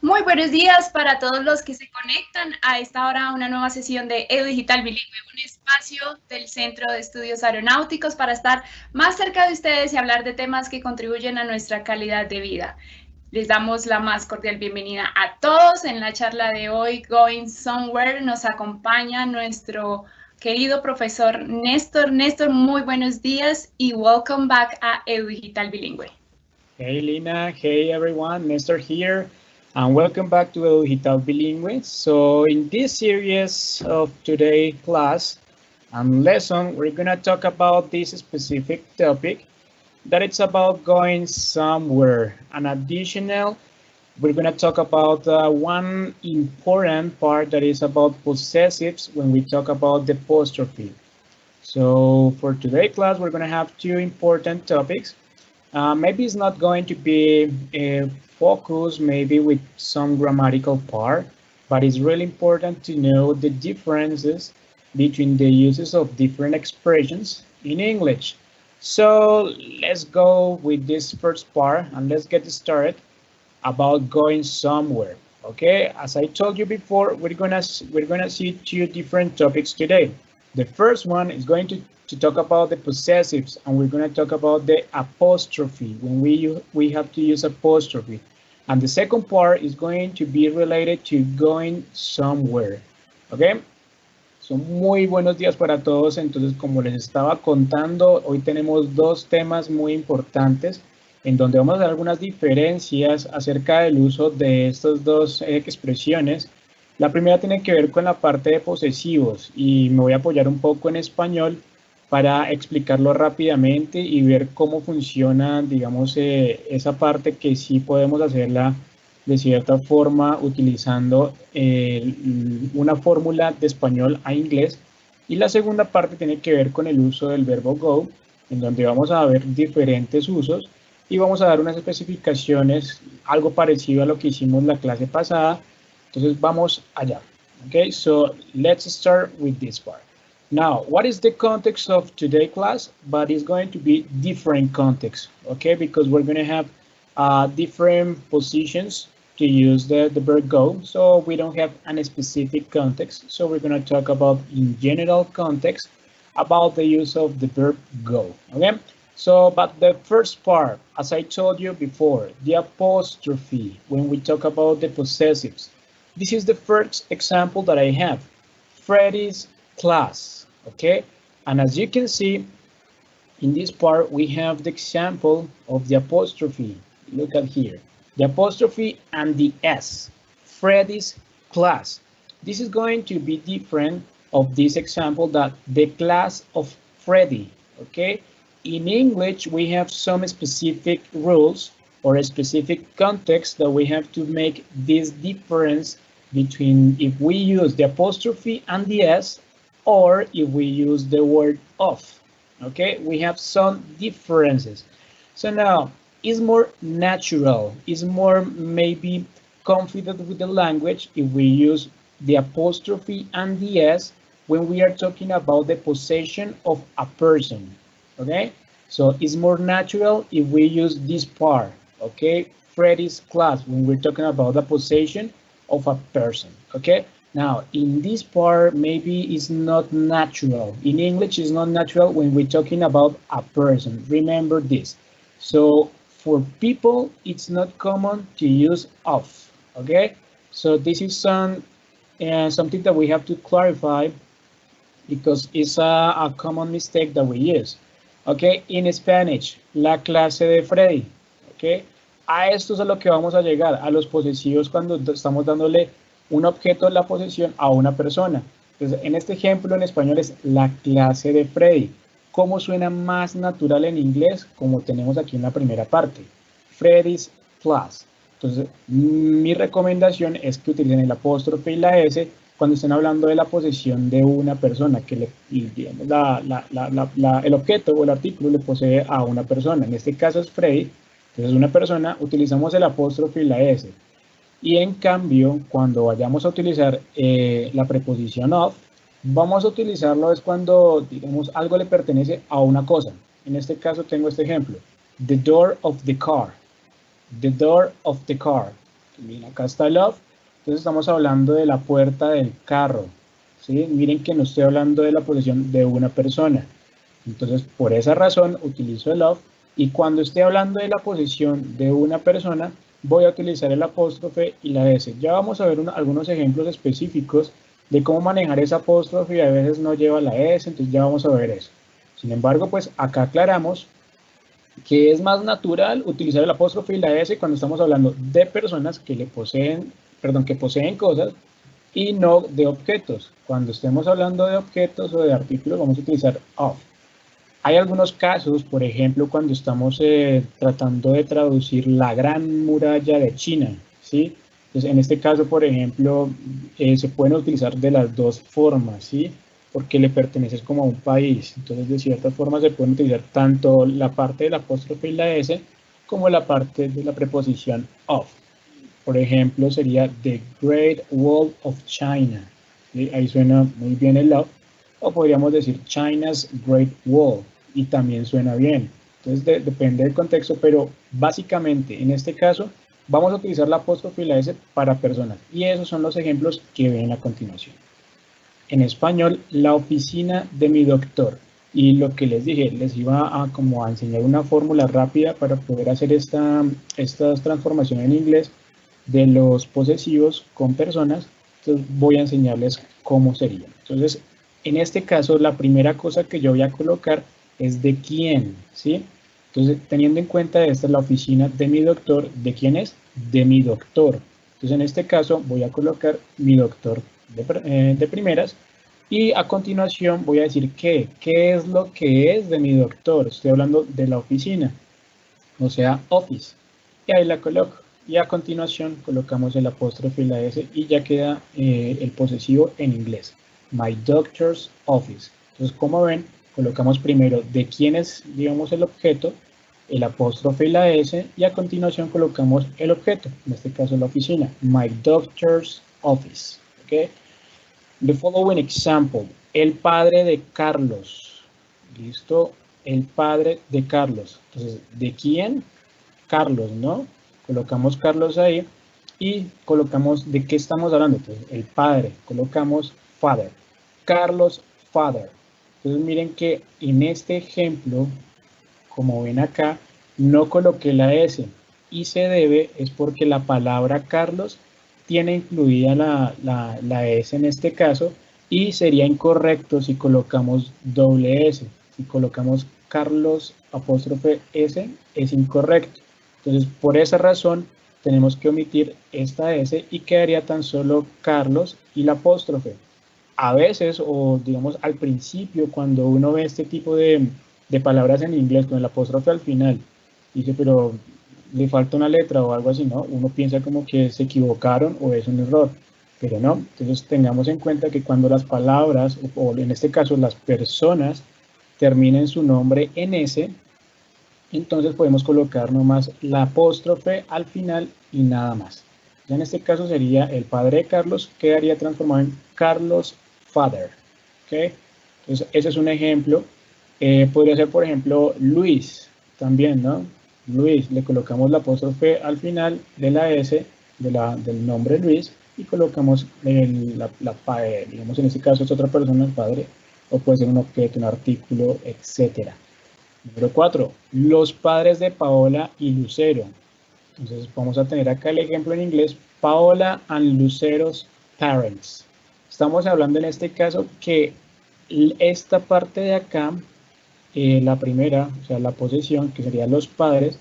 Muy buenos días para todos los que se conectan a esta hora a una nueva sesión de Edu.Digital Bilingüe, un espacio del Centro de Estudios Aeronáuticos para estar más cerca de ustedes y hablar de temas que contribuyen a nuestra calidad de vida. Les damos la más cordial bienvenida a todos. En la charla de hoy, Going Somewhere, nos acompaña nuestro querido profesor Néstor. Néstor, muy buenos días y welcome back a Edu.Digital Bilingüe. Hey Lina, hey everyone, Nestor here, and welcome back to Edu.Digital Bilingüe. So in this series of today class and lesson, we're gonna talk about this specific topic that it's about going somewhere. And additional, we're gonna talk about one important part that is about possessives when we talk about the apostrophe. So for today's class, we're gonna have two important topics. Maybe it's not going to be a focus, maybe with some grammatical part, but it's really important to know the differences between the uses of different expressions in English. So let's go with this first part and let's get started about going somewhere. Okay, as I told you before, we're gonna see two different topics today. The first one is going to talk about the possessives, and we're going to talk about the apostrophe when we have to use apostrophe. And the second part is going to be related to going somewhere. Okay? So muy buenos días para todos. Entonces, como les estaba contando, hoy tenemos dos temas muy importantes en donde vamos a ver algunas diferencias acerca del uso de estas dos expresiones. La primera tiene que ver con la parte de posesivos y me voy a apoyar un poco en español para explicarlo rápidamente y ver cómo funciona, digamos, esa parte que sí podemos hacerla de cierta forma utilizando una fórmula de español a inglés. Y la segunda parte tiene que ver con el uso del verbo go, en donde vamos a ver diferentes usos y vamos a dar unas especificaciones, algo parecido a lo que hicimos la clase pasada. Entonces vamos allá. Okay, so let's start with this part. Now, what is the context of today's class? But it's going to be different context, okay? Because we're going to have different positions to use the verb go. So we don't have any specific context. So we're going to talk about in general context about the use of the verb go, okay? So, but the first part, as I told you before, the apostrophe, when we talk about the possessives, this is the first example that I have, Freddy's class, okay? And as you can see, in this part, we have the example of the apostrophe. Look at here, the apostrophe and the S, Freddy's class. This is going to be different of this example that the class of Freddy, okay? In English, we have some specific rules or a specific context that we have to make this difference between if we use the apostrophe and the S or if we use the word of. Okay, we have some differences. So now it's more natural, it's more maybe confident with the language if we use the apostrophe and the S when we are talking about the possession of a person. Okay, so it's more natural if we use this part. Okay, Freddy's class when we're talking about the possession of a person. Okay, now in this part maybe it's not natural. In English it's not natural when we're talking about a person. Remember this. So for people it's not common to use of. Okay, so this is something that we have to clarify because it's a common mistake that we use. Okay, in Spanish, la clase de Freddy. Okay, a esto es a lo que vamos a llegar, a los posesivos cuando estamos dándole un objeto de la posesión a una persona. Entonces, en este ejemplo en español es la clase de Freddy. ¿Cómo suena más natural en inglés? Como tenemos aquí en la primera parte, Freddy's class. Entonces, mi recomendación es que utilicen el apóstrofe y la S cuando estén hablando de la posesión de una persona, que digamos, el objeto o el artículo le posee a una persona. En este caso es Freddy, entonces una persona, utilizamos el apóstrofe y la S. Y en cambio, cuando vayamos a utilizar la preposición of, vamos a utilizarlo es cuando, digamos, algo le pertenece a una cosa. En este caso tengo este ejemplo, the door of the car. The door of the car. Miren, acá está love. Entonces estamos hablando de la puerta del carro, ¿sí? Miren que no estoy hablando de la posesión de una persona. Entonces, por esa razón, utilizo el love. Y cuando esté hablando de la posesión de una persona, voy a utilizar el apóstrofe y la S. Ya vamos a ver algunos ejemplos específicos de cómo manejar esa apóstrofe y a veces no lleva la S, entonces ya vamos a ver eso. Sin embargo, pues acá aclaramos que es más natural utilizar el apóstrofe y la S cuando estamos hablando de personas que que poseen cosas y no de objetos. Cuando estemos hablando de objetos o de artículos, vamos a utilizar of. Hay algunos casos, por ejemplo, cuando estamos tratando de traducir la Gran Muralla de China, ¿sí? Entonces, en este caso, por ejemplo, se pueden utilizar de las dos formas, ¿sí? Porque le perteneces como a un país. Entonces, de cierta forma, se pueden utilizar tanto la parte del apóstrofe y la S, como la parte de la preposición of. Por ejemplo, sería The Great Wall of China. ¿Sí? Ahí suena muy bien el of. O podríamos decir China's Great Wall. Y también suena bien. Entonces, depende del contexto, pero básicamente, en este caso, vamos a utilizar la apóstrofe y la S para personas. Y esos son los ejemplos que ven a continuación. En español, la oficina de mi doctor. Y lo que les dije, les iba a como a enseñar una fórmula rápida para poder hacer estas transformaciones en inglés de los posesivos con personas. Entonces voy a enseñarles cómo sería. Entonces, en este caso, la primera cosa que yo voy a colocar es de quién, ¿sí? Entonces, teniendo en cuenta esta es la oficina de mi doctor, ¿de quién es? De mi doctor. Entonces, en este caso, voy a colocar mi doctor de primeras y a continuación voy a decir qué es lo que es de mi doctor. Estoy hablando de la oficina, o sea, office. Y ahí la coloco. Y a continuación colocamos el apóstrofe y la S y ya queda el posesivo en inglés. My doctor's office. Entonces, como ven, colocamos primero de quién es, digamos, el objeto, el apóstrofe y la S, y a continuación colocamos el objeto, en este caso la oficina. My doctor's office. Okay. The following example. El padre de Carlos. ¿Listo? El padre de Carlos. Entonces, ¿de quién? Carlos, ¿no? Colocamos Carlos ahí y colocamos de qué estamos hablando. Entonces, el padre, colocamos father. Carlos, father. Entonces, miren que en este ejemplo, como ven acá, no coloqué la S y se debe es porque la palabra Carlos tiene incluida la S en este caso y sería incorrecto si colocamos doble S. Si colocamos Carlos apóstrofe S es incorrecto. Entonces, por esa razón, tenemos que omitir esta S y quedaría tan solo Carlos y la apóstrofe. A veces, o digamos al principio, cuando uno ve este tipo de palabras en inglés con el apóstrofe al final, dice, pero le falta una letra o algo así, ¿no? Uno piensa como que se equivocaron o es un error, pero no. Entonces, tengamos en cuenta que cuando las palabras, o en este caso las personas, terminen su nombre en S, entonces podemos colocar nomás la apóstrofe al final y nada más. Ya en este caso sería el padre de Carlos, quedaría transformado en Carlos Father. ¿Okay? Entonces ese es un ejemplo. Podría ser, por ejemplo, Luis también, ¿no? Luis, le colocamos la apóstrofe al final de la S del nombre Luis y colocamos digamos en este caso es otra persona, el padre, o puede ser un objeto, un artículo, etcétera. Número 4, los padres de Paola y Lucero. Entonces vamos a tener acá el ejemplo en inglés, Paola and Lucero's parents. Estamos hablando en este caso que esta parte de acá, la primera, o sea, la posesión, que serían los padres,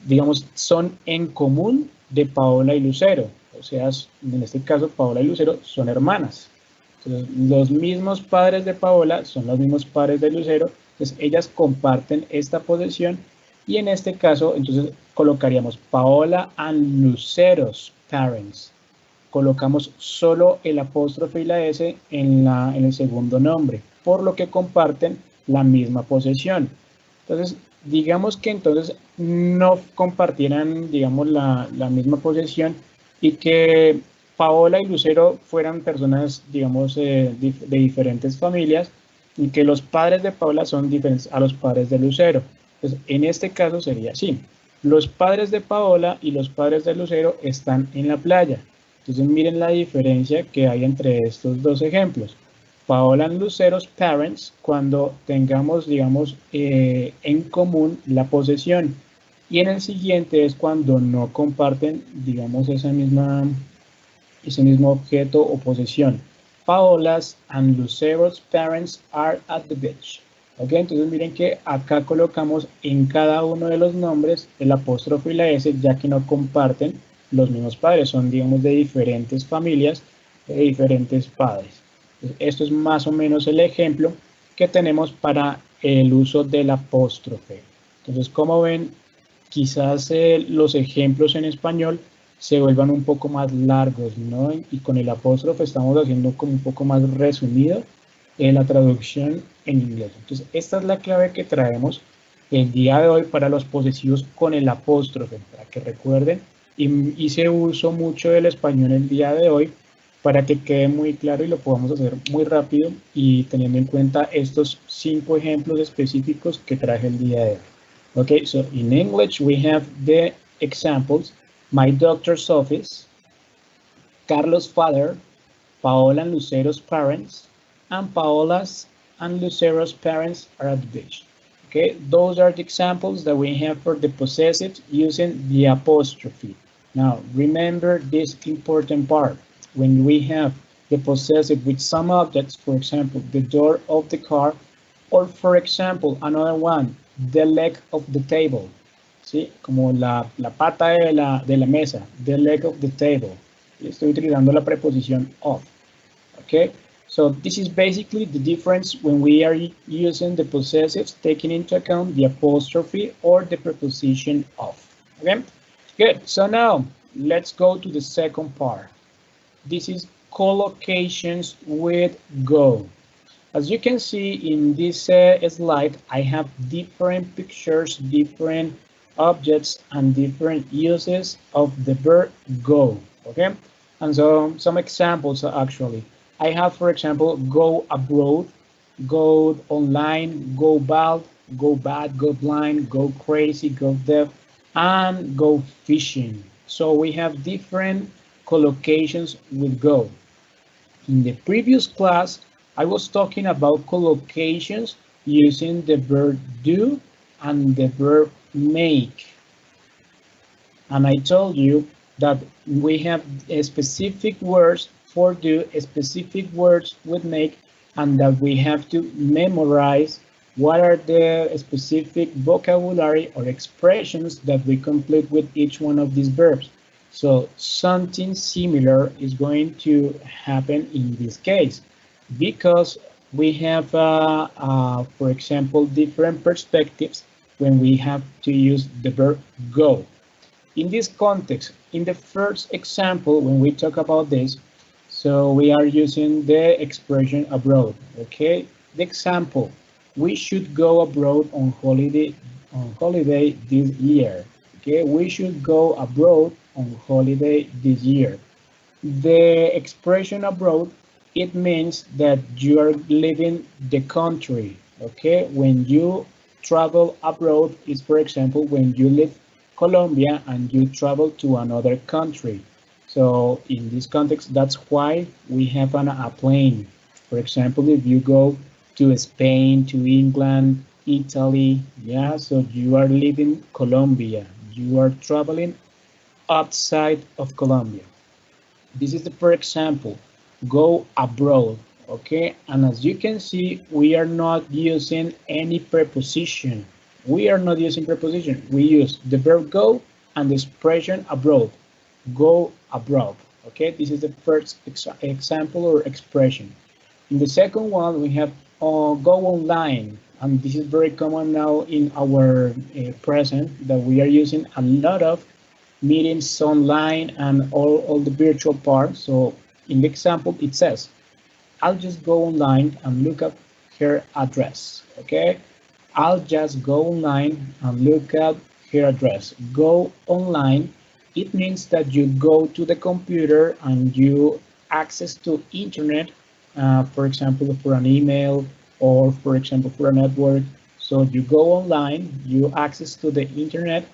digamos, son en común de Paola y Lucero. O sea, en este caso, Paola y Lucero son hermanas. Entonces, los mismos padres de Paola son los mismos padres de Lucero. Entonces, ellas comparten esta posesión. Y en este caso, entonces, colocaríamos Paola and Lucero's parents. Colocamos solo el apóstrofe y la S en el segundo nombre, por lo que comparten la misma posesión. Entonces, digamos que entonces no compartieran, digamos, la misma posesión y que Paola y Lucero fueran personas, digamos, de diferentes familias y que los padres de Paola son diferentes a los padres de Lucero. Entonces, en este caso sería así. Los padres de Paola y los padres de Lucero están en la playa. Entonces miren la diferencia que hay entre estos dos ejemplos. Paola and Lucero's parents cuando tengamos, digamos, en común la posesión. Y en el siguiente es cuando no comparten, digamos, ese mismo objeto o posesión. Paola's and Lucero's parents are at the beach. Ok, entonces miren que acá colocamos en cada uno de los nombres el apóstrofo y la S, ya que no comparten los mismos padres, son, digamos, de diferentes familias, de diferentes padres. Entonces, esto es más o menos el ejemplo que tenemos para el uso del apóstrofe. Entonces, como ven, quizás los ejemplos en español se vuelvan un poco más largos, ¿no? Y con el apóstrofe estamos haciendo como un poco más resumido la traducción en inglés. Entonces, esta es la clave que traemos el día de hoy para los posesivos con el apóstrofe, para que recuerden. Y hice uso mucho del español el día de hoy para que quede muy claro y lo podamos hacer muy rápido y teniendo en cuenta estos 5 ejemplos específicos que traje el día de hoy. Okay, so in English we have the examples: my doctor's office, Carlos' father, Paola and Lucero's parents, and Paola's and Lucero's parents are at the beach. Okay, those are the examples that we have for the possessives using the apostrophe. Now, remember this important part. When we have the possessive with some objects, for example, the door of the car, or for example, another one, the leg of the table. ¿Sí? Como la pata de la mesa, the leg of the table. Estoy utilizando la preposición of. Okay, so this is basically the difference when we are using the possessives, taking into account the apostrophe or the preposition of. Okay, good. So now let's go to the second part. This is collocations with go. As you can see in this slide, I have different pictures, different objects, and different uses of the verb go. Okay, and so some examples actually. I have, for example, go abroad, go online, go bald, go bad, go blind, go crazy, go deaf, and go fishing. So we have different collocations with go. In the previous class, I was talking about collocations using the verb do and the verb make. And I told you that we have specific words for do, specific words with make, and that we have to memorize what are the specific vocabulary or expressions that we complete with each one of these verbs. So something similar is going to happen in this case, because we have, for example, different perspectives when we have to use the verb go. In this context, in the first example, when we talk about this, so we are using the expression abroad, okay? The example, we should go abroad on holiday this year, okay? We should go abroad on holiday this year. The expression abroad, it means that you are leaving the country, okay? When you travel abroad is, for example, when you leave Colombia and you travel to another country. So in this context, that's why we have a plane. For example, if you go to Spain, to England, Italy, yeah, so you are leaving Colombia. You are traveling outside of Colombia. This is the first example, go abroad, okay? And as you can see, we are not using any preposition. We are not using preposition. We use the verb go and the expression abroad, go abroad, okay? This is the first example or expression. In the second one, we have go online, and this is very common now in our present, that we are using a lot of meetings online and all the virtual parts. So in the example, it says, I'll just go online and look up her address, okay? I'll just go online and look up her address. Go online, it means that you go to the computer and you access to internet, for example, for an email or for example, for a network. So you go online, you access to the internet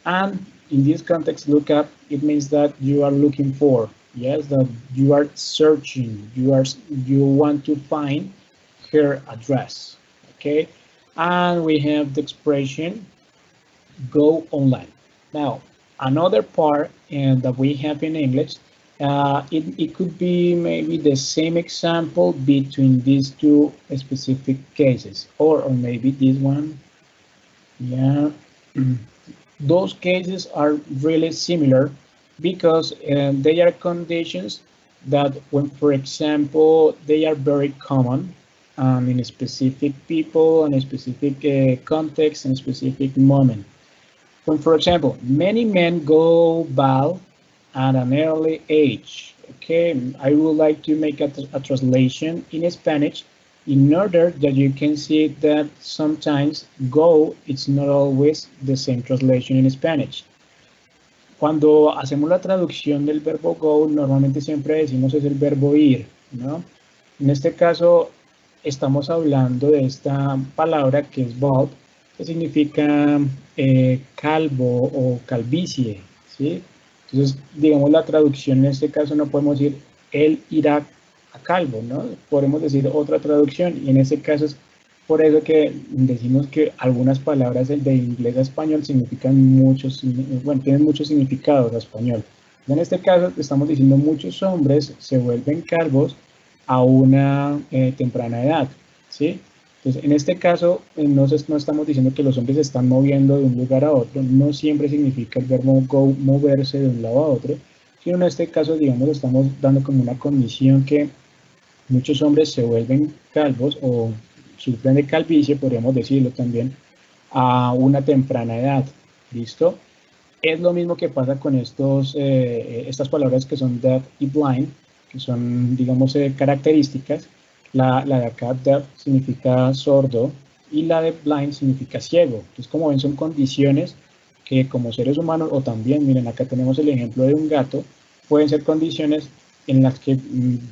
And in this context, look up, it means that you are looking for, yes, that you are searching, you want to find her address, okay? And we have the expression go online. Now, another part that we have in English, it could be maybe the same example between these two specific cases, or maybe this one, yeah. Those cases are really similar because they are conditions that when, for example, they are very common in a specific people, in a specific context, in a specific moment. When, for example, many men go bald at an early age. Okay, I would like to make a translation in Spanish in order that you can see that sometimes go, it's not always the same translation in Spanish. Cuando hacemos la traducción del verbo go, normalmente siempre decimos es el verbo ir, ¿no? En este caso, estamos hablando de esta palabra que es bald, que significa calvo o calvicie, ¿sí? Entonces, digamos, la traducción en este caso no podemos decir él irá a calvo, ¿no? Podemos decir otra traducción y en este caso es por eso que decimos que algunas palabras de inglés a español significan muchos, bueno, tienen muchos significados a español. En este caso estamos diciendo muchos hombres se vuelven calvos a una temprana edad, ¿sí? Entonces, en este caso, no estamos diciendo que los hombres se están moviendo de un lugar a otro, no siempre significa el verbo go, moverse de un lado a otro, sino en este caso, digamos, estamos dando como una condición que muchos hombres se vuelven calvos o sufren de calvicie, podríamos decirlo también, a una temprana edad, ¿listo? Es lo mismo que pasa con estas palabras que son deaf y blind, que son, digamos, características. La de acá, deaf, significa sordo y la de blind significa ciego. Entonces, como ven, son condiciones que como seres humanos, o también, miren, acá tenemos el ejemplo de un gato, pueden ser condiciones en las que,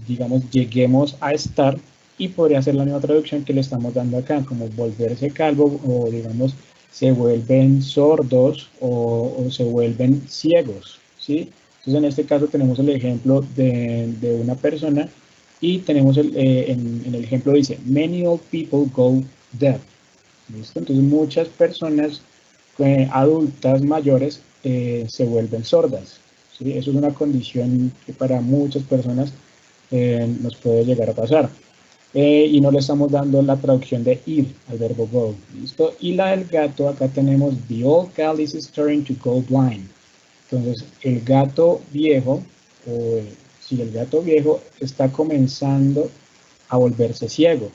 digamos, lleguemos a estar y podría ser la misma traducción que le estamos dando acá, como volverse calvo o, digamos, se vuelven sordos o se vuelven ciegos, ¿sí? Entonces, en este caso tenemos el ejemplo de una persona y tenemos en el ejemplo dice, many old people go deaf. ¿Listo? Entonces, muchas personas adultas mayores se vuelven sordas, ¿sí? Eso es una condición que para muchas personas nos puede llegar a pasar. Y no le estamos dando la traducción de ir al verbo go, ¿listo? Y la del gato, acá tenemos the old cat is starting to go blind. Entonces, el gato viejo, si el gato viejo está comenzando a volverse ciego,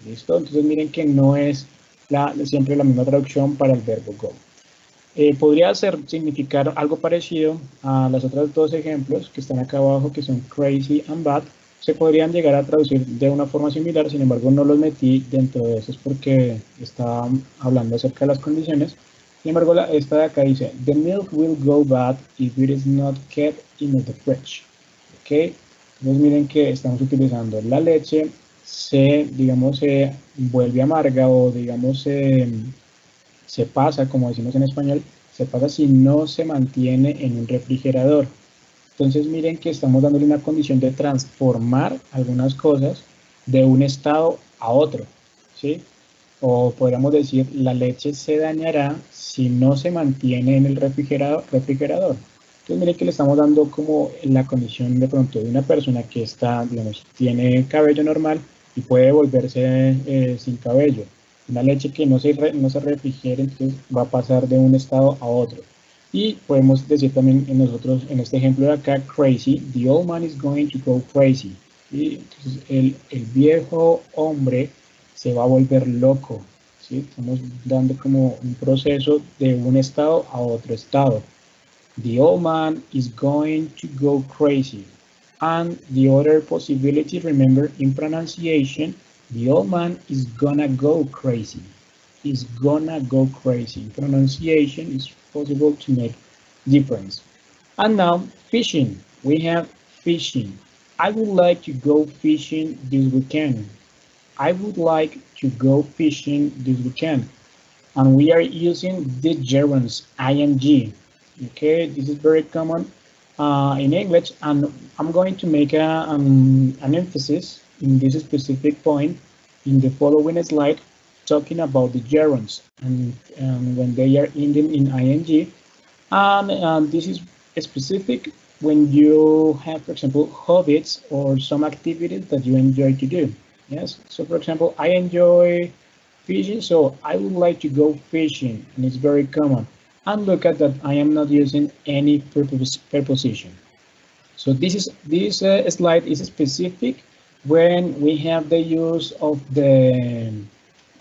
¿listo? Entonces, miren que no es siempre la misma traducción para el verbo go. Podría significar algo parecido a los otros dos ejemplos que están acá abajo, que son crazy and bad. Se podrían llegar a traducir de una forma similar, sin embargo no los metí dentro de esos porque estaba hablando acerca de las condiciones. Sin embargo, esta de acá dice, the milk will go bad if it is not kept in the fridge. ¿Ok? Entonces miren que estamos utilizando la leche, digamos, se vuelve amarga o digamos se pasa, como decimos en español, se pasa si no se mantiene en un refrigerador. Entonces miren que estamos dándole una condición de transformar algunas cosas de un estado a otro, ¿sí? O podríamos decir, la leche se dañará si no se mantiene en el refrigerador. Entonces miren que le estamos dando como la condición de pronto de una persona que está, digamos, tiene cabello normal y puede volverse sin cabello. Una leche que no se refrigere, entonces va a pasar de un estado a otro. Y podemos decir también en este ejemplo de acá, crazy, the old man is going to go crazy. ¿Sí? Entonces el viejo hombre se va a volver loco. ¿Sí? Estamos dando como un proceso de un estado a otro estado. The old man is going to go crazy. And the other possibility, remember, in pronunciation, the old man is gonna go crazy. Is gonna go crazy. In pronunciation, it's possible to make difference. And now, fishing. We have fishing. I would like to go fishing this weekend. I would like to go fishing this weekend. and we are using the gerunds ing. Okay, this is very common in English, and I'm going to make an emphasis in this specific point in the following slide, talking about the gerunds and when they are ending in ing. And this is specific when you have, for example, hobbies or some activities that you enjoy to do. Yes. So, for example, I enjoy fishing, so I would like to go fishing, and it's very common. And look at that, I am not using any preposition. So this slide is specific when we have the use of the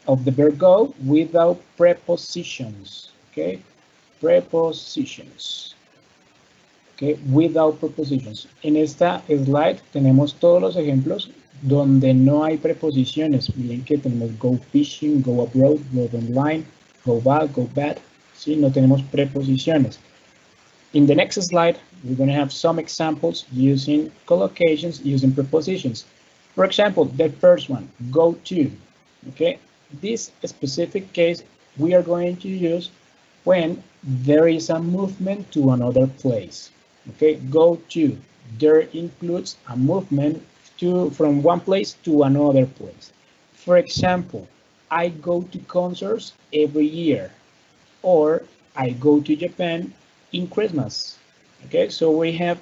verb go without prepositions. Okay, prepositions. Okay, without prepositions. En esta slide tenemos todos los ejemplos donde no hay preposiciones. Miren que tenemos go fishing, go abroad, go online, go back, go bad. Sí, no tenemos preposiciones. In the next slide, we're going to have some examples using collocations, using prepositions. For example, the first one, go to. Okay, this specific case we are going to use when there is a movement to another place. Okay, go to. There includes a movement from one place to another place. For example, I go to concerts every year, or I go to Japan in Christmas. Okay, so we have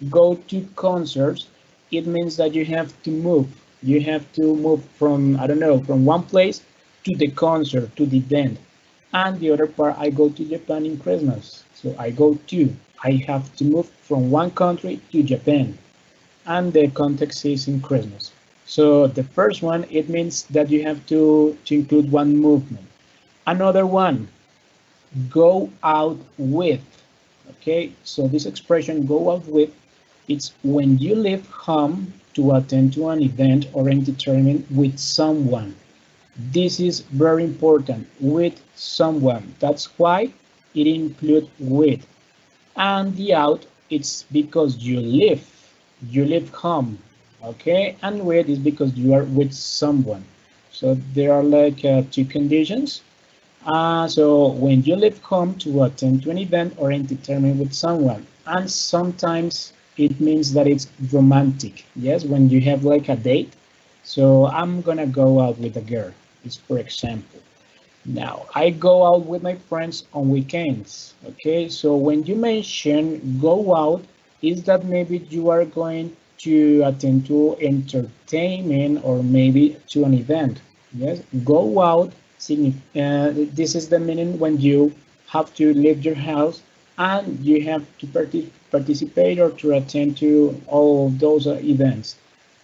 go to concerts. It means that you have to move. You have to move from, I don't know, from one place to the concert, to the event. And the other part, I go to Japan in Christmas. So I go to. I have to move from one country to Japan. And the context is in Christmas. So the first one, it means that you have to include one movement. Another one, go out with. Okay, so this expression go out with, it's when you leave home to attend to an event or entertainment with someone. This is very important, with someone. That's why it includes with. And the out, it's because you leave home. Okay, and with is because you are with someone. So there are like two conditions. So when you leave home to attend to an event or entertainment with someone, and sometimes it means that it's romantic. Yes, when you have like a date. So I'm gonna go out with a girl. It's for example. Now I go out with my friends on weekends. Okay, so when you mention go out, is that maybe you are going to attend to entertainment or maybe to an event. Yes, go out. This is the meaning when you have to leave your house and you have to participate or to attend to all of those events.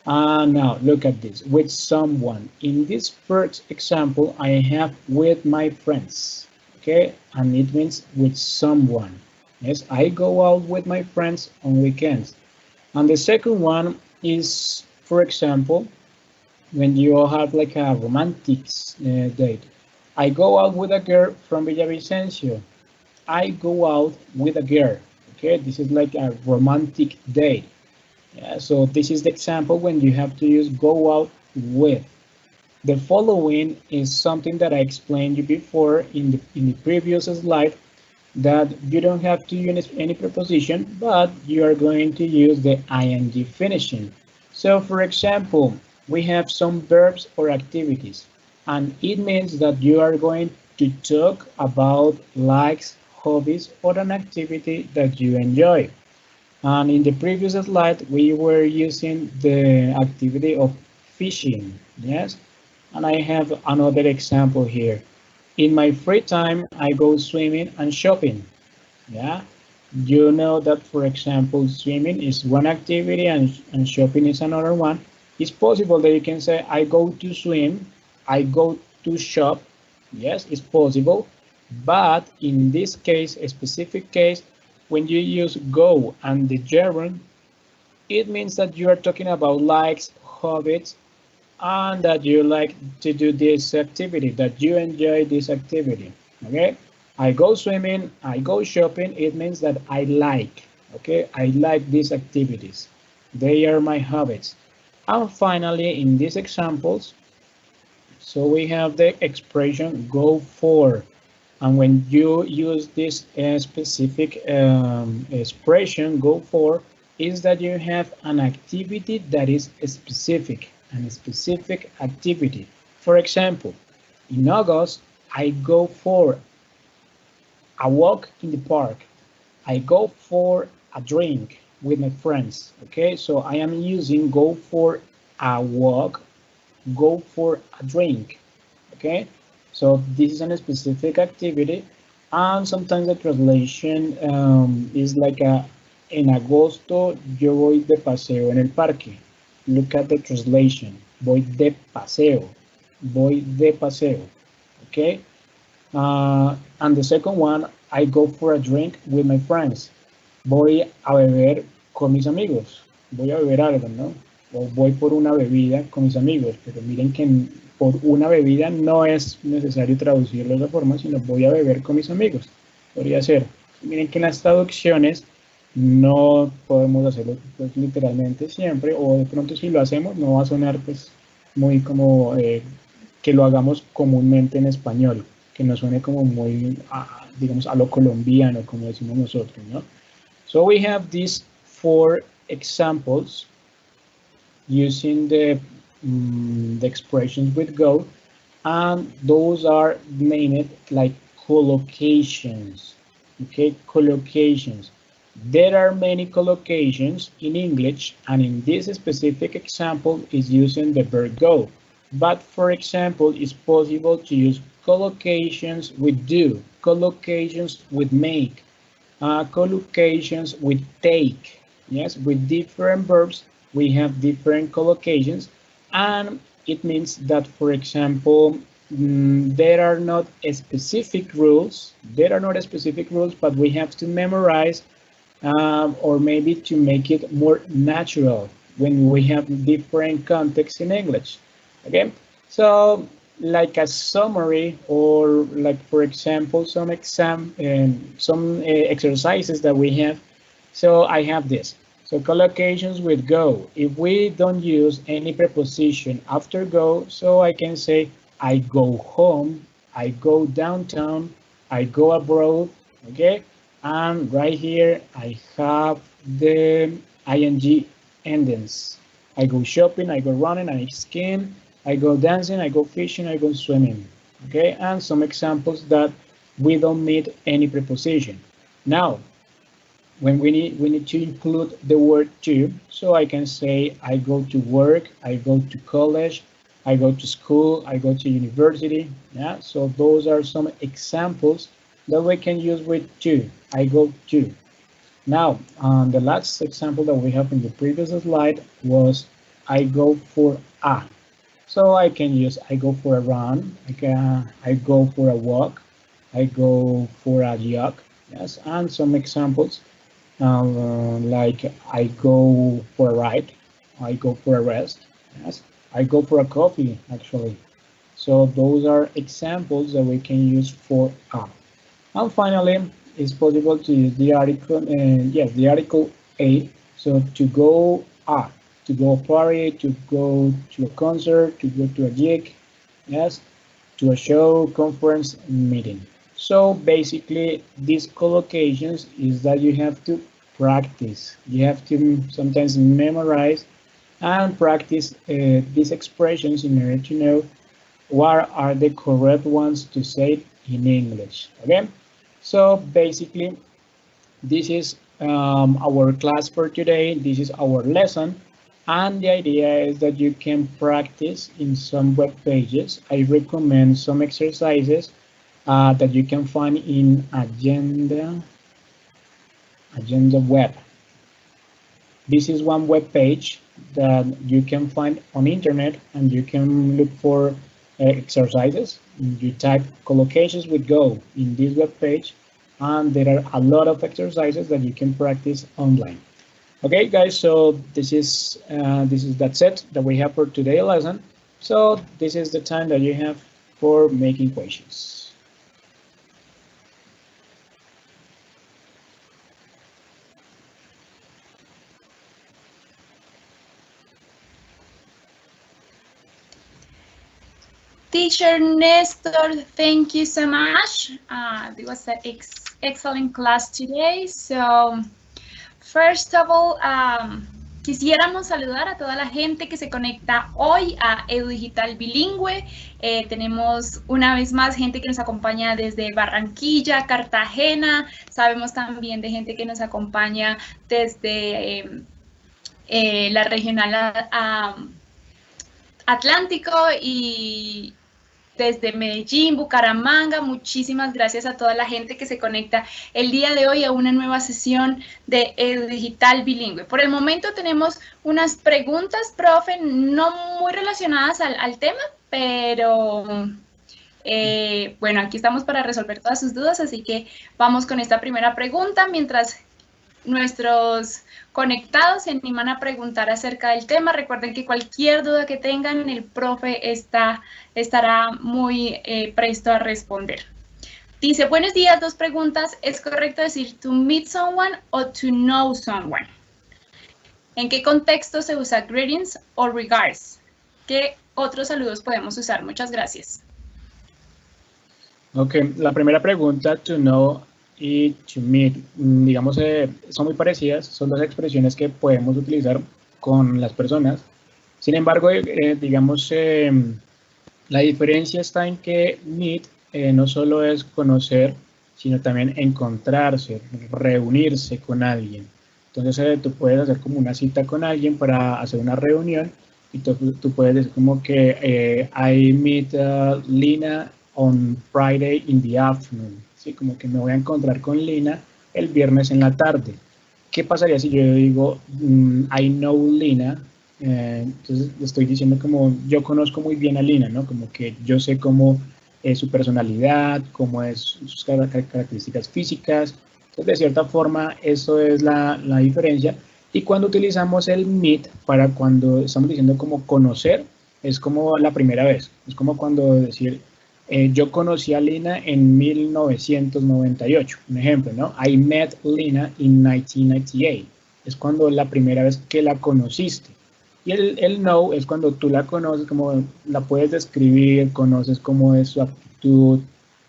Now look at this, with someone. In this first example, I have with my friends. Okay, and it means with someone. Yes, I go out with my friends on weekends. And the second one is, for example, when you have like a romantic date. I go out with a girl from Villavicencio. I go out with a girl. Okay, this is like a romantic date. Yeah, so this is the example when you have to use go out with. The following is something that I explained you before in the previous slide, that you don't have to use any preposition, but you are going to use the ing finishing. So for example, we have some verbs or activities, and it means that you are going to talk about likes, hobbies, or an activity that you enjoy. And in the previous slide, we were using the activity of fishing, yes? And I have another example here. In my free time, I go swimming and shopping, yeah? You know that, for example, swimming is one activity and shopping is another one. It's possible that you can say, I go to swim, I go to shop. Yes, it's possible. But in this case, a specific case, when you use go and the gerund, it means that you are talking about likes, hobbies, and that you like to do this activity, that you enjoy this activity. Okay, I go swimming, I go shopping, it means that I like, okay, I like these activities. They are my hobbies. And finally, in these examples, so we have the expression go for. And when you use this specific expression, go for, is that you have an activity that is specific, and a specific activity. For example, in August, I go for a walk in the park. I go for a drink with my friends. Okay, so I am using go for a walk, go for a drink. Okay, so this is a specific activity, and sometimes the translation is like en agosto yo voy de paseo en el parque. Look at the translation. Voy de paseo. Voy de paseo. Okay. And the second one, I go for a drink with my friends. Voy a beber con mis amigos. Voy a beber algo, ¿no? O voy por una bebida con mis amigos. Pero miren que por una bebida no es necesario traducirlo de esa forma, sino voy a beber con mis amigos. Podría ser. Miren que en las traducciones no podemos hacerlo pues, literalmente siempre, o de pronto si lo hacemos no va a sonar pues muy como que lo hagamos comúnmente en español, que nos suene como muy, digamos, a lo colombiano, como decimos nosotros, ¿no? So we have these 4 examples using the expressions with go, and those are named like collocations. Okay, collocations. There are many collocations in English, and in this specific example is using the verb go. But for example, it's possible to use collocations with do, collocations with make, collocations with take. Yes, with different verbs, we have different collocations, and it means that, for example, there are not specific rules. There are not specific rules, but we have to memorize or maybe to make it more natural when we have different contexts in English. Okay, so like a summary, or like for example some exercises that we have. So I have this. So collocations with go. If we don't use any preposition after go, so I can say I go home, I go downtown, I go abroad. Okay, and right here I have the ing endings. I go shopping, I go running, I skiing, I go dancing, I go fishing, I go swimming. Okay, and some examples that we don't need any preposition. Now, when we need to include the word to, so I can say I go to work, I go to college, I go to school, I go to university. Yeah, so those are some examples that we can use with to. I go to. Now, the last example that we have in the previous slide was I go for a. So I can use I go for a run, I go for a walk, I go for a jog. Yes, and some examples like I go for a ride, I go for a rest. Yes, I go for a coffee actually. So those are examples that we can use for a. And finally, it's possible to use the article, yes, the article a. So to go to go a party, to go to a concert, to go to a gig, yes, to a show, conference, meeting. So basically, these collocations is that you have to practice. You have to sometimes memorize and practice these expressions in order to know what are the correct ones to say in English. Okay, so basically, this is our class for today. This is our lesson. And the idea is that you can practice in some web pages. I recommend some exercises that you can find in Agenda Web. This is one web page that you can find on internet, and you can look for exercises. You type collocations with go in this web page, and there are a lot of exercises that you can practice online. Okay, guys, so that's it that we have for today's lesson. So this is the time that you have for making questions. teacher Nestor, thank you so much. It was an excellent class today. So, first of all, quisiéramos saludar a toda la gente que se conecta hoy a Edu.Digital Bilingüe. Tenemos una vez más gente que nos acompaña desde Barranquilla, Cartagena. Sabemos también de gente que nos acompaña desde la regional Atlántico y desde Medellín, Bucaramanga. Muchísimas gracias a toda la gente que se conecta el día de hoy a una nueva sesión de Edu.Digital Bilingüe. Por el momento tenemos unas preguntas, profe, no muy relacionadas al tema, pero bueno, aquí estamos para resolver todas sus dudas, así que vamos con esta primera pregunta mientras nuestros conectados se animan a preguntar acerca del tema. Recuerden que cualquier duda que tengan, el profe estará muy presto a responder. Dice, buenos días, dos preguntas. ¿Es correcto decir to meet someone o to know someone? ¿En qué contexto se usa greetings o regards? ¿Qué otros saludos podemos usar? Muchas gracias. Ok, la primera pregunta, to know y to meet, digamos, son muy parecidas, son dos expresiones que podemos utilizar con las personas. Sin embargo, digamos, la diferencia está en que meet no solo es conocer, sino también encontrarse, reunirse con alguien. Entonces, tú puedes hacer como una cita con alguien para hacer una reunión y tú puedes decir como que I meet Lina on Friday in the afternoon. Sí, como que me voy a encontrar con Lina el viernes en la tarde. ¿Qué pasaría si yo digo I know Lina? Entonces estoy diciendo como yo conozco muy bien a Lina, ¿no? Como que yo sé cómo es su personalidad, cómo es sus características físicas. Entonces, de cierta forma, eso es la diferencia. Y cuando utilizamos el meet para cuando estamos diciendo como conocer, es como la primera vez. Es como cuando decir yo conocí a Lina en 1998, un ejemplo, ¿no? I met Lina in 1998. Es cuando la primera vez que la conociste. Y el know es cuando tú la conoces, como la puedes describir, conoces cómo es su actitud.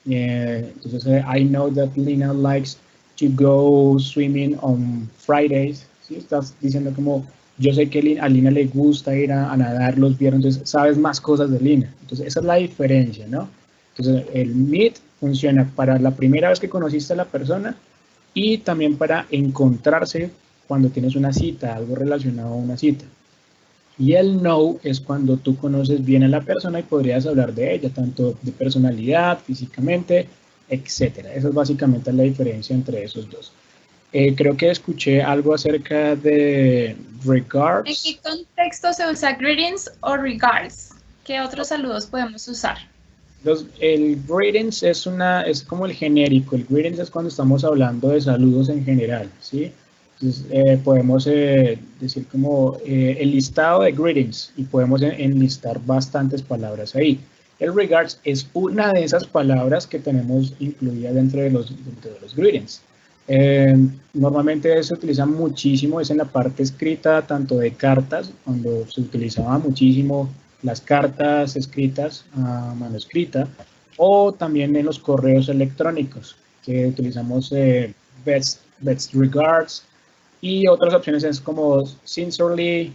Entonces, I know that Lina likes to go swimming on Fridays. ¿Sí? Estás diciendo como, yo sé que a Lina le gusta ir a nadar los viernes, entonces sabes más cosas de Lina. Entonces, esa es la diferencia, ¿no? Entonces, el meet funciona para la primera vez que conociste a la persona y también para encontrarse cuando tienes una cita, algo relacionado a una cita. Y el know es cuando tú conoces bien a la persona y podrías hablar de ella, tanto de personalidad, físicamente, etc. Esa es básicamente la diferencia entre esos dos. Creo que escuché algo acerca de regards. ¿En qué contexto se usa greetings o regards? ¿Qué otros saludos podemos usar? El greetings es como el genérico. El greetings es cuando estamos hablando de saludos en general, ¿sí? Entonces, podemos decir como el listado de greetings y podemos enlistar bastantes palabras ahí. El regards es una de esas palabras que tenemos incluida dentro de los greetings. Normalmente se utiliza muchísimo, es en la parte escrita, tanto de cartas, cuando se utilizaba muchísimo las cartas escritas a mano escrita, o también en los correos electrónicos, que utilizamos best regards, y otras opciones es como sincerely,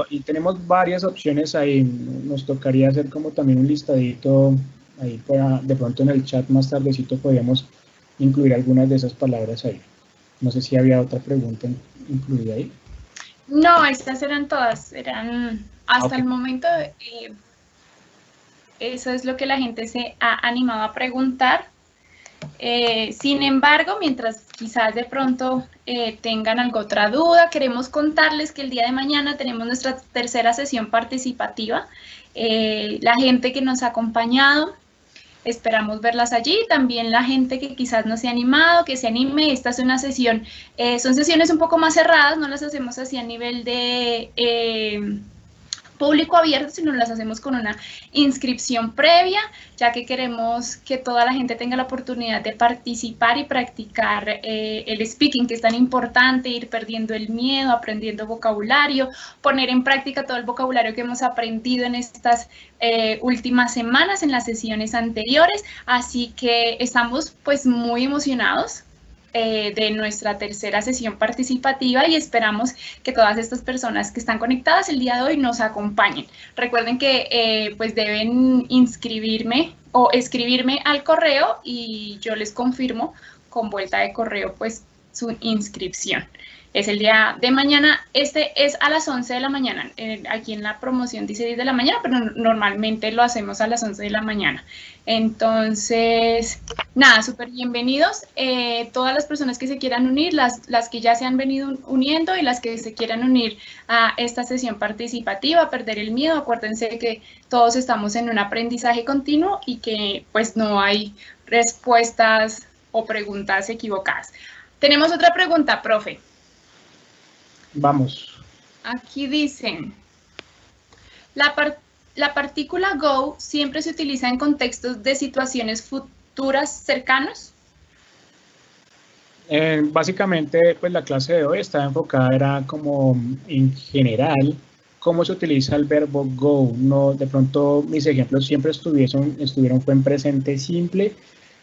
y tenemos varias opciones ahí. Nos tocaría hacer como también un listadito ahí para, de pronto en el chat más tardecito podríamos incluir algunas de esas palabras ahí. No sé si había otra pregunta incluida ahí. No, estas eran todas, eran hasta el momento, eso es lo que la gente se ha animado a preguntar. Sin embargo, mientras quizás de pronto tengan alguna otra duda, queremos contarles que el día de mañana tenemos nuestra tercera sesión participativa. La gente que nos ha acompañado, esperamos verlas allí. También la gente que quizás no se ha animado, que se anime. Esta es una sesión, son sesiones un poco más cerradas, no las hacemos así a nivel de público abierto, sino las hacemos con una inscripción previa, ya que queremos que toda la gente tenga la oportunidad de participar y practicar el speaking, que es tan importante, ir perdiendo el miedo, aprendiendo vocabulario, poner en práctica todo el vocabulario que hemos aprendido en estas últimas semanas, en las sesiones anteriores. Así que estamos pues muy emocionados de nuestra tercera sesión participativa y esperamos que todas estas personas que están conectadas el día de hoy nos acompañen. Recuerden que pues deben inscribirme o escribirme al correo y yo les confirmo con vuelta de correo pues su inscripción. Es el día de mañana, este es a las 11 de la mañana, aquí en la promoción dice 10 de la mañana, pero normalmente lo hacemos a las 11 de la mañana. Entonces, nada, súper bienvenidos. Todas las personas que se quieran unir, las que ya se han venido uniendo y las que se quieran unir a esta sesión participativa, perder el miedo. Acuérdense que todos estamos en un aprendizaje continuo y que pues no hay respuestas o preguntas equivocadas. Tenemos otra pregunta, profe. Vamos. Aquí dicen, la partícula go siempre se utiliza en contextos de situaciones futuras cercanos. Básicamente, pues la clase de hoy está enfocada, era como en general, cómo se utiliza el verbo go. No, de pronto mis ejemplos siempre estuvieron fue en presente simple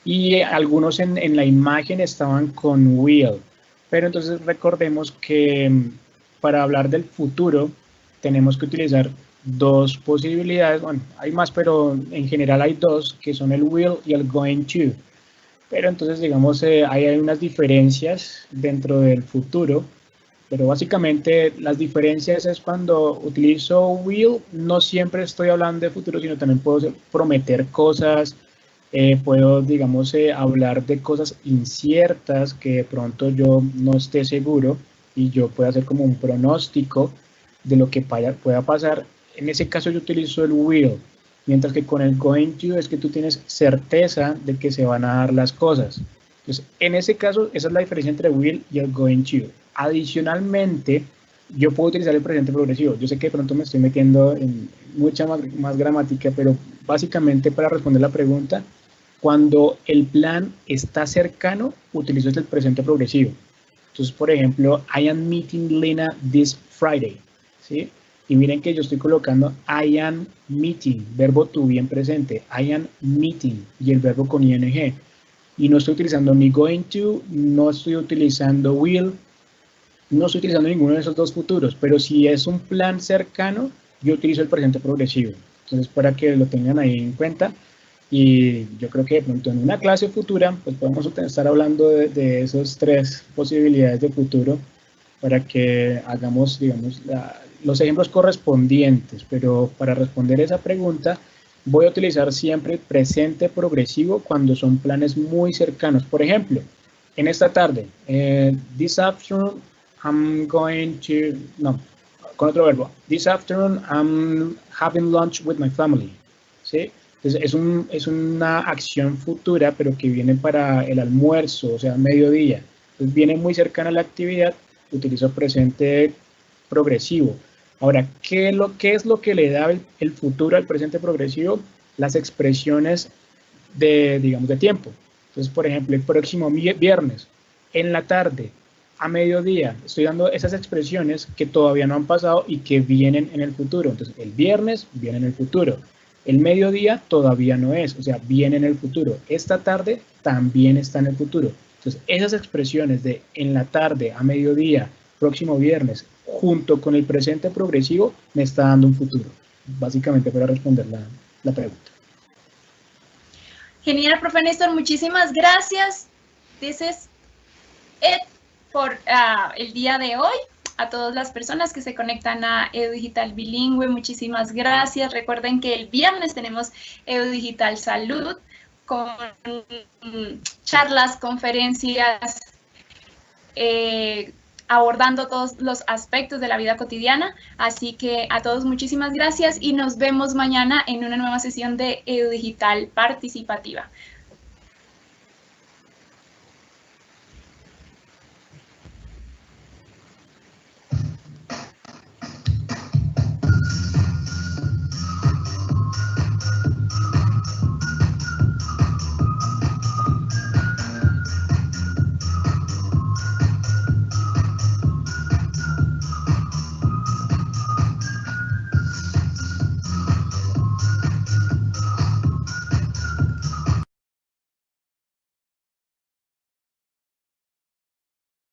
y algunos en la imagen estaban con will. Pero entonces recordemos que para hablar del futuro tenemos que utilizar dos posibilidades. Bueno, hay más, pero en general hay dos, que son el will y el going to. Pero entonces, digamos, hay unas diferencias dentro del futuro. Pero básicamente las diferencias es cuando utilizo will, no siempre estoy hablando de futuro, sino también puedo prometer cosas. Puedo, digamos, hablar de cosas inciertas que de pronto yo no esté seguro y yo puedo hacer como un pronóstico de lo que pueda pasar. En ese caso yo utilizo el will, mientras que con el going to es que tú tienes certeza de que se van a dar las cosas. Entonces, en ese caso, esa es la diferencia entre will y el going to. Adicionalmente, yo puedo utilizar el presente progresivo. Yo sé que de pronto me estoy metiendo en mucha más gramática, pero básicamente para responder la pregunta, cuando el plan está cercano, utilizo el presente progresivo. Entonces, por ejemplo, I am meeting Lena this Friday, ¿sí? Y miren que yo estoy colocando I am meeting, verbo to be en presente, I am meeting, y el verbo con ing. Y no estoy utilizando ni going to, no estoy utilizando will, no estoy utilizando ninguno de esos dos futuros, pero si es un plan cercano, yo utilizo el presente progresivo. Entonces, para que lo tengan ahí en cuenta. Y yo creo que de pronto en una clase futura, pues podemos estar hablando de esas tres posibilidades de futuro para que hagamos, digamos, los ejemplos correspondientes. Pero para responder esa pregunta, voy a utilizar siempre presente progresivo cuando son planes muy cercanos. Por ejemplo, en esta tarde, this afternoon I'm going to, no, con otro verbo, this afternoon I'm having lunch with my family, ¿sí? Entonces es una acción futura, pero que viene para el almuerzo, o sea, mediodía. Entonces viene muy cercana a la actividad, utilizo presente progresivo. Ahora, ¿qué es lo que le da el futuro al presente progresivo? Las expresiones digamos, de tiempo. Entonces, por ejemplo, el próximo viernes, en la tarde, a mediodía, estoy dando esas expresiones que todavía no han pasado y que vienen en el futuro. Entonces, el viernes viene en el futuro. El mediodía todavía no es, o sea, viene en el futuro. Esta tarde también está en el futuro. Entonces, esas expresiones de en la tarde, a mediodía, próximo viernes, junto con el presente progresivo, me está dando un futuro. Básicamente para responder la pregunta. Genial, profe Néstor, muchísimas gracias. This is it por el día de hoy. A todas las personas que se conectan a Edu.Digital Bilingüe, muchísimas gracias. Recuerden que el viernes tenemos Edu.Digital Salud con charlas, conferencias, abordando todos los aspectos de la vida cotidiana. Así que a todos muchísimas gracias y nos vemos mañana en una nueva sesión de Edu.Digital Participativa.